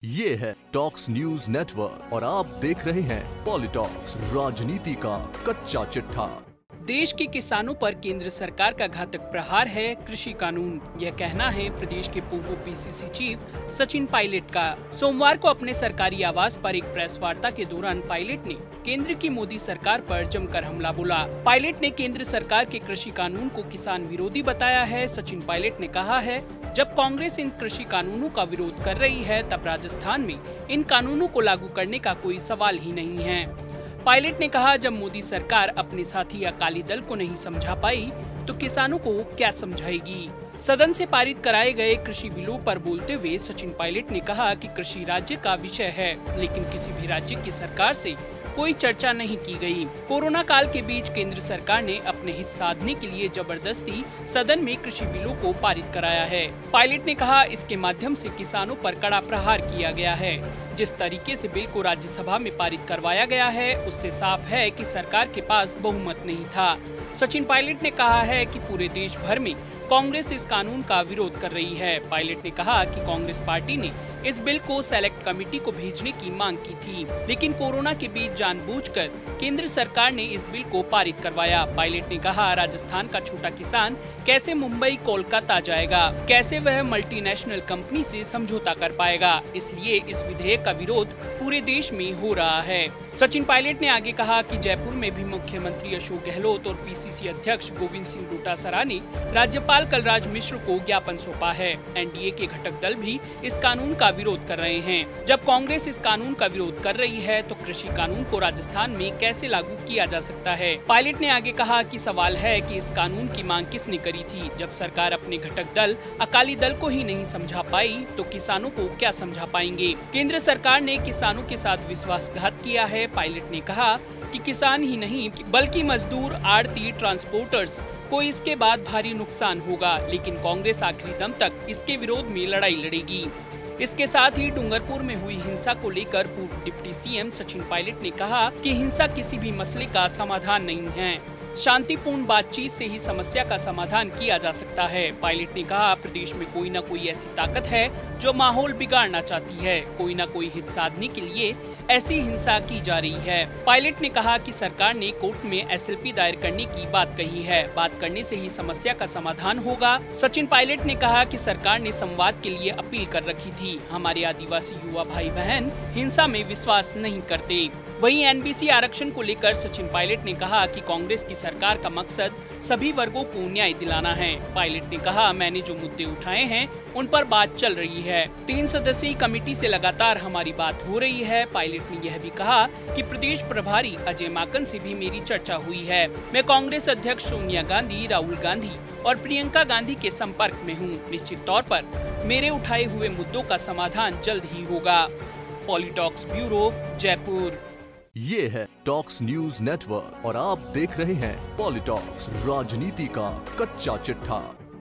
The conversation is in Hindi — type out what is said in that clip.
ये है टॉक्स न्यूज नेटवर्क और आप देख रहे हैं पॉलिटॉक्स, राजनीति का कच्चा चिट्ठा। देश के किसानों पर केंद्र सरकार का घातक प्रहार है कृषि कानून। यह कहना है प्रदेश के पूर्व पीसीसी चीफ सचिन पायलट का। सोमवार को अपने सरकारी आवास पर एक प्रेस वार्ता के दौरान पायलट ने केंद्र की मोदी सरकार पर जमकर हमला बोला। पायलट ने केंद्र सरकार के कृषि कानून को किसान विरोधी बताया है। सचिन पायलट ने कहा है, जब कांग्रेस इन कृषि कानूनों का विरोध कर रही है, तब राजस्थान में इन कानूनों को लागू करने का कोई सवाल ही नहीं है। पायलट ने कहा, जब मोदी सरकार अपने साथी अकाली दल को नहीं समझा पाई, तो किसानों को क्या समझाएगी। सदन से पारित कराए गए कृषि बिलों पर बोलते हुए सचिन पायलट ने कहा कि कृषि राज्य का विषय है, लेकिन किसी भी राज्य की सरकार से कोई चर्चा नहीं की गई। कोरोना काल के बीच केंद्र सरकार ने अपने हित साधने के लिए जबरदस्ती सदन में कृषि बिलों को पारित कराया है। पायलट ने कहा, इसके माध्यम से किसानों पर कड़ा प्रहार किया गया है। जिस तरीके से बिल को राज्यसभा में पारित करवाया गया है, उससे साफ है कि सरकार के पास बहुमत नहीं था। सचिन पायलट ने कहा है कि पूरे देश भर में कांग्रेस इस कानून का विरोध कर रही है। पायलट ने कहा कि कांग्रेस पार्टी ने इस बिल को सेलेक्ट कमेटी को भेजने की मांग की थी, लेकिन कोरोना के बीच जानबूझकर केंद्र सरकार ने इस बिल को पारित करवाया। पायलट ने कहा, राजस्थान का छोटा किसान कैसे मुंबई कोलकाता जाएगा, कैसे वह मल्टीनेशनल कंपनी से समझौता कर पाएगा। इसलिए इस विधेयक का विरोध पूरे देश में हो रहा है। सचिन पायलट ने आगे कहा कि जयपुर में भी मुख्यमंत्री अशोक गहलोत और पीसीसी अध्यक्ष गोविंद सिंह डोटासरा ने राज्यपाल कलराज मिश्र को ज्ञापन सौंपा है। एनडीए के घटक दल भी इस कानून का विरोध कर रहे हैं। जब कांग्रेस इस कानून का विरोध कर रही है, तो कृषि कानून को राजस्थान में कैसे लागू किया जा सकता है। पायलट ने आगे कहा कि सवाल है कि इस कानून की मांग किसने करी थी। जब सरकार अपने घटक दल अकाली दल को ही नहीं समझा पाई, तो किसानों को क्या समझा पाएंगे। केंद्र सरकार ने किसानों के साथ विश्वासघात किया है। पायलट ने कहा कि किसान ही नहीं बल्कि मजदूर, आड़ती, ट्रांसपोर्टर्स को इसके बाद भारी नुकसान होगा, लेकिन कांग्रेस आखिरी दम तक इसके विरोध में लड़ाई लड़ेगी। इसके साथ ही डूंगरपुर में हुई हिंसा को लेकर पूर्व डिप्टी सीएम सचिन पायलट ने कहा कि हिंसा किसी भी मसले का समाधान नहीं है। शांतिपूर्ण बातचीत से ही समस्या का समाधान किया जा सकता है। पायलट ने कहा, प्रदेश में कोई न कोई ऐसी ताकत है जो माहौल बिगाड़ना चाहती है। कोई न कोई हित साधने के लिए ऐसी हिंसा की जा रही है। पायलट ने कहा कि सरकार ने कोर्ट में एसएलपी दायर करने की बात कही है। बात करने से ही समस्या का समाधान होगा। सचिन पायलट ने कहा कि सरकार ने संवाद के लिए अपील कर रखी थी। हमारे आदिवासी युवा भाई बहन हिंसा में विश्वास नहीं करते। वहीं एनबीसी आरक्षण को लेकर सचिन पायलट ने कहा कि कांग्रेस की सरकार का मकसद सभी वर्गों को न्याय दिलाना है। पायलट ने कहा, मैंने जो मुद्दे उठाए हैं उन पर बात चल रही है। 3 सदस्यीय कमेटी से लगातार हमारी बात हो रही है। पायलट ने यह भी कहा कि प्रदेश प्रभारी अजय माकन से भी मेरी चर्चा हुई है। मैं कांग्रेस अध्यक्ष सोनिया गांधी, राहुल गांधी और प्रियंका गांधी के संपर्क में हूँ। निश्चित तौर पर मेरे उठाए हुए मुद्दों का समाधान जल्द ही होगा। पॉलिटॉक्स ब्यूरो, जयपुर। ये है टॉक्स न्यूज नेटवर्क और आप देख रहे हैं पॉलिटॉक्स, राजनीति का कच्चा चिट्ठा।